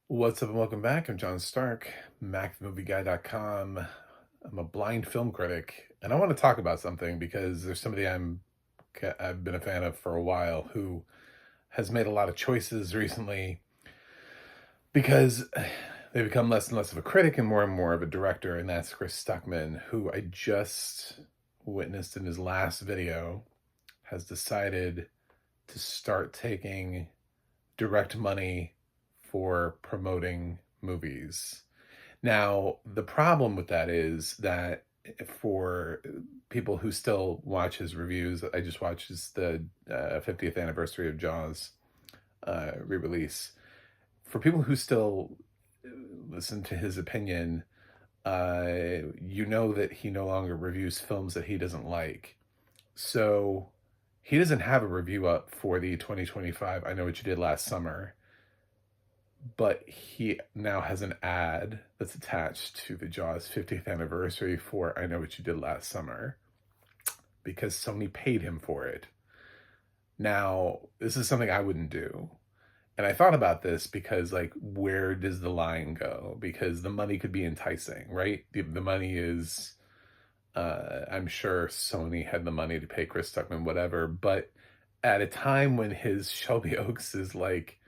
What's up and welcome back. I'm John Stark, MacTheMovieGuy.com. I'm a blind film critic, and I want to talk about something because there's somebody I've been a fan of for a while who has made a lot of choices recently because they become less and less of a critic and more of a director, and that's Chris Stuckmann, who I just witnessed in his last video has decided to start taking direct money for promoting movies. Now, the problem with that is that for people who still watch his reviews, I just watched the 50th anniversary of Jaws re-release. For people who still listen to his opinion, you know that he no longer reviews films that he doesn't like. So he doesn't have a review up for the 2025 I Know What You Did Last Summer, but he now has an ad that's attached to the Jaws 50th anniversary for I Know What You Did Last Summer because Sony paid him for it. Now, this is something I wouldn't do. And I thought about this because, like, where does the line go? Because the money could be enticing, right? The money is, I'm sure Sony had the money to pay Chris Stuckman, whatever. But at a time when his Shelby Oaks is like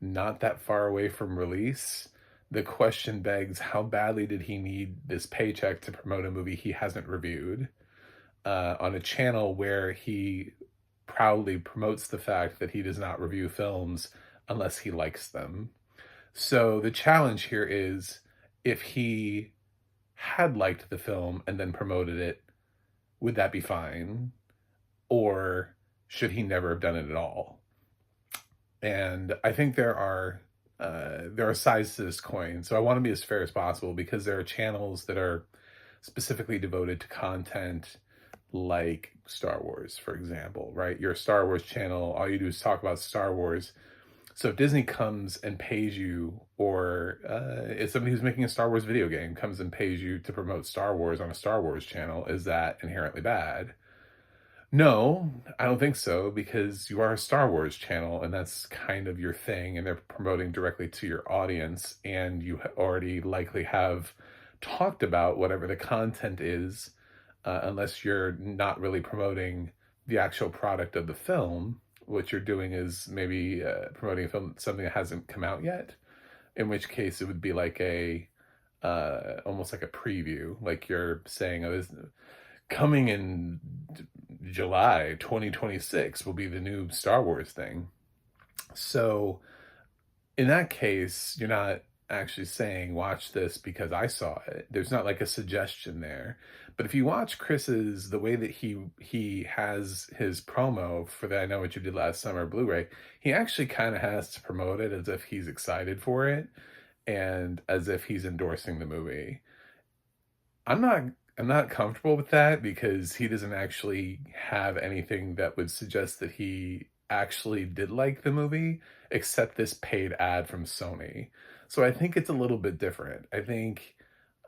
not that far away from release, the question begs, how badly did he need this paycheck to promote a movie he hasn't reviewed on a channel where he proudly promotes the fact that he does not review films unless he likes them. So the challenge here is, if he had liked the film and then promoted it, would that be fine? Or should he never have done it at all? And I think there are sides to this coin. So I want to be as fair as possible because there are channels that are specifically devoted to content like Star Wars, for example, right? You're a Star Wars channel, all you do is talk about Star Wars. So if Disney comes and pays you, or if somebody who's making a Star Wars video game comes and pays you to promote Star Wars on a Star Wars channel, is that inherently bad? No, I don't think so, because you are a Star Wars channel and that's kind of your thing, and they're promoting directly to your audience, and you already likely have talked about whatever the content is, unless you're not really promoting the actual product of the film. What you're doing is maybe promoting a film, something that hasn't come out yet, in which case it would be like almost like a preview, like you're saying, oh, this coming in July 2026 will be the new Star Wars thing. So in that case, you're not actually saying, watch this because I saw it. There's not like a suggestion there. But if you watch Chris's, the way that he has his promo for the I Know What You Did Last Summer Blu-ray, he actually kind of has to promote it as if he's excited for it and as if he's endorsing the movie. I'm not comfortable with that because he doesn't actually have anything that would suggest that he actually did like the movie, except this paid ad from Sony. So I think it's a little bit different. I think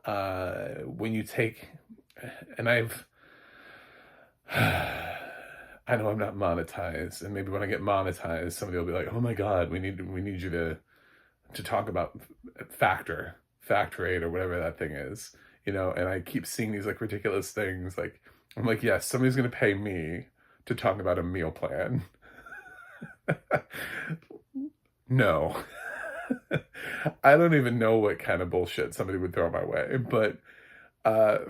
when you take, and I know I'm not monetized, and maybe when I get monetized, somebody will be like, "Oh my God, we need you to talk about Factor 8 or whatever that thing is." And I keep seeing these like ridiculous things. Like, I'm like, yes, somebody's going to pay me to talk about a meal plan. No. I don't even know what kind of bullshit somebody would throw my way. But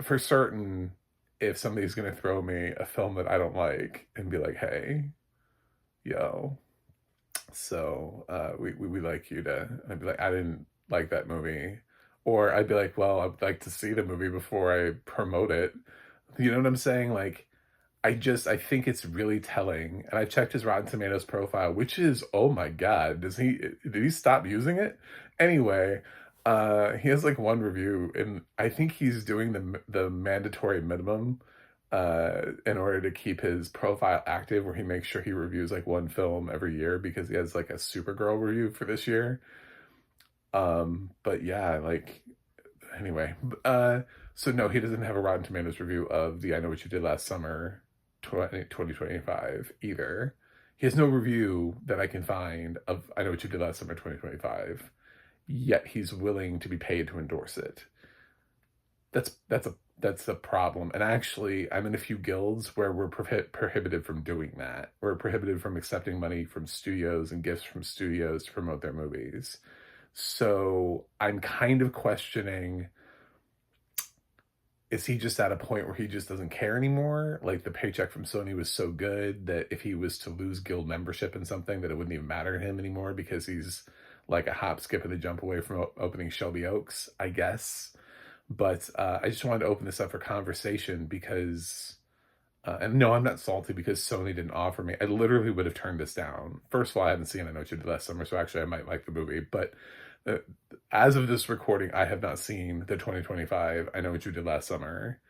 for certain, if somebody's going to throw me a film that I don't like and be like, hey, yo, so we like you to, I'd be like, I didn't like that movie. Or I'd be like, well, I'd like to see the movie before I promote it. You know what I'm saying? Like, I think it's really telling. And I checked his Rotten Tomatoes profile, which is, oh my God, did he stop using it? Anyway, he has like one review, and I think he's doing the mandatory minimum in order to keep his profile active, where he makes sure he reviews like one film every year because he has like a Supergirl review for this year. But yeah, like, anyway, so no, he doesn't have a Rotten Tomatoes review of the I Know What You Did Last Summer 2025 either. He has no review that I can find of I Know What You Did Last Summer 2025. yet he's willing to be paid to endorse it. That's a problem. And actually, I'm in a few guilds where we're prohibited from doing that. We're prohibited from accepting money from studios and gifts from studios to promote their movies. So I'm kind of questioning, is he just at a point where he just doesn't care anymore? Like, the paycheck from Sony was so good that if he was to lose guild membership in something, that it wouldn't even matter to him anymore because he's like a hop, skip, and a jump away from opening Shelby Oaks, I guess. But I just wanted to open this up for conversation because, and no, I'm not salty because Sony didn't offer me. I literally would have turned this down. First of all, I haven't seen I Know What You Did Last Summer, so actually I might like the movie. But uh, as of this recording, I have not seen the 2025 I Know What You Did Last Summer.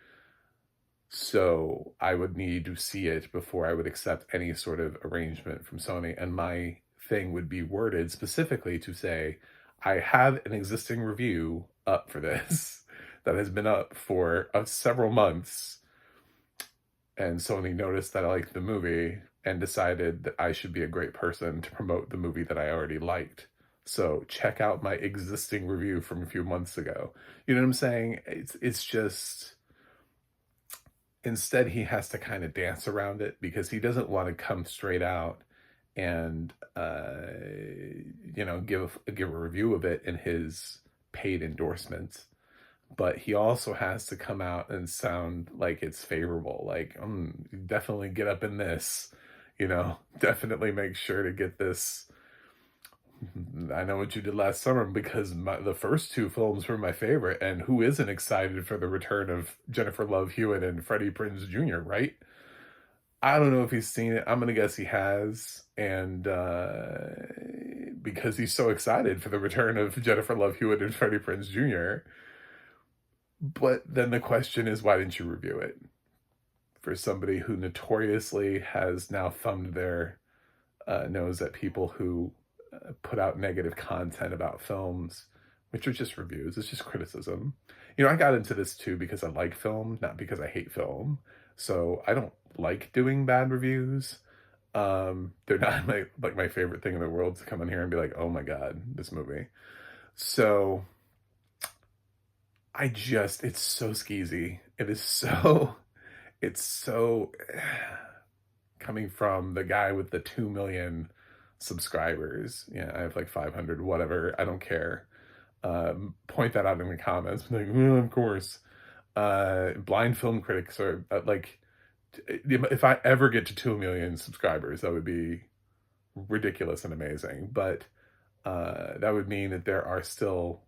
So I would need to see it before I would accept any sort of arrangement from Sony. And my thing would be worded specifically to say, I have an existing review up for this that has been up for several months. And Sony noticed that I liked the movie and decided that I should be a great person to promote the movie that I already liked. So check out my existing review from a few months ago. You know what I'm saying? It's just, instead he has to kind of dance around it because he doesn't want to come straight out and give a review of it in his paid endorsements. But he also has to come out and sound like it's favorable, like, definitely get up in this, definitely make sure to get this. I Know What You Did Last Summer because the first two films were my favorite, and who isn't excited for the return of Jennifer Love Hewitt and Freddie Prinze Jr., right? I don't know if he's seen it. I'm going to guess he has, and because he's so excited for the return of Jennifer Love Hewitt and Freddie Prinze Jr., but then the question is, why didn't you review it? For somebody who notoriously has now thumbed their nose at people who put out negative content about films, which are just reviews, it's just criticism. I got into this too because I like film, not because I hate film. So I don't like doing bad reviews. They're not my favorite thing in the world to come in here and be like, oh my God, this movie. So it's so skeezy. It's so coming from the guy with the 2 million subscribers. Yeah, I have like 500, whatever. I don't care. Point that out in the comments. Like, of course. Blind film critics are like, if I ever get to 2 million subscribers, that would be ridiculous and amazing. But that would mean that there are still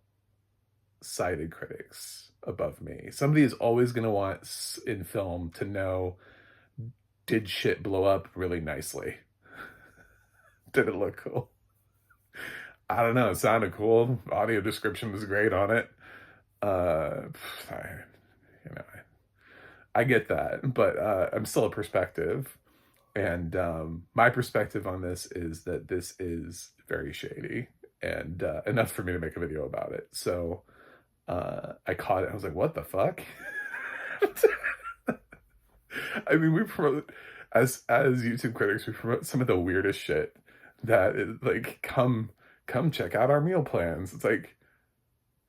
sighted critics above me. Somebody is always going to want in film to know, did shit blow up really nicely? Did it look cool? I don't know. It sounded cool. Audio description was great on it. I get that, but I'm still a perspective. And my perspective on this is that this is very shady and enough for me to make a video about it. So I caught it. I was like, what the fuck? I mean, we promote, as YouTube critics, we promote some of the weirdest shit that is like, come check out our meal plans. It's like,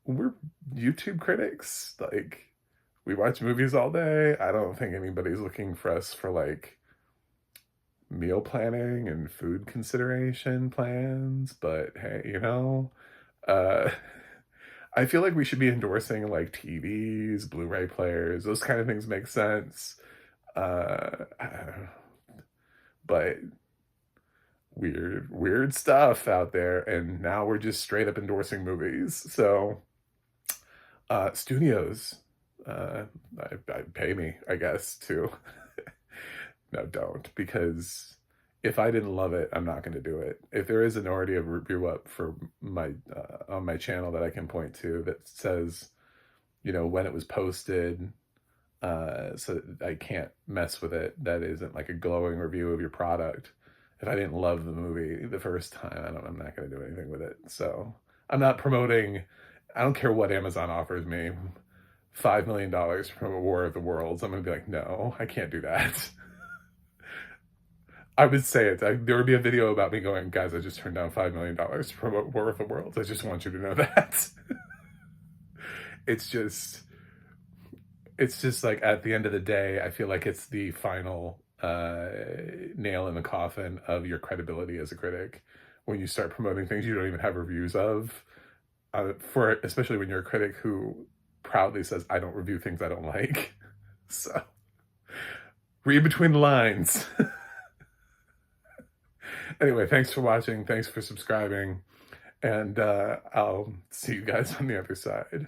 we're YouTube critics. Like, we watch movies all day. I don't think anybody's looking for us for like meal planning and food consideration plans, but hey, I feel like we should be endorsing like TVs, Blu-ray players, those kind of things make sense. But weird stuff out there, and now we're just straight up endorsing movies. So studios, I pay me, I guess, to no, don't, because if I didn't love it, I'm not going to do it. If there is an already a review up for my on my channel that I can point to that says, when it was posted, so I can't mess with it, that isn't like a glowing review of your product. If I didn't love the movie the first time, I'm not going to do anything with it. So I'm not promoting. I don't care what Amazon offers me, $5 million from a War of the Worlds. I'm going to be like, no, I can't do that. I would say it. There would be a video about me going, guys, I just turned down $5 million to promote War of the Worlds. I just want you to know that. it's just, it's just like at the end of the day, I feel like it's the final nail in the coffin of your credibility as a critic when you start promoting things you don't even have reviews of. For especially when you're a critic who proudly says, I don't review things I don't like. So read between the lines. Anyway, thanks for watching. Thanks for subscribing. And I'll see you guys on the other side.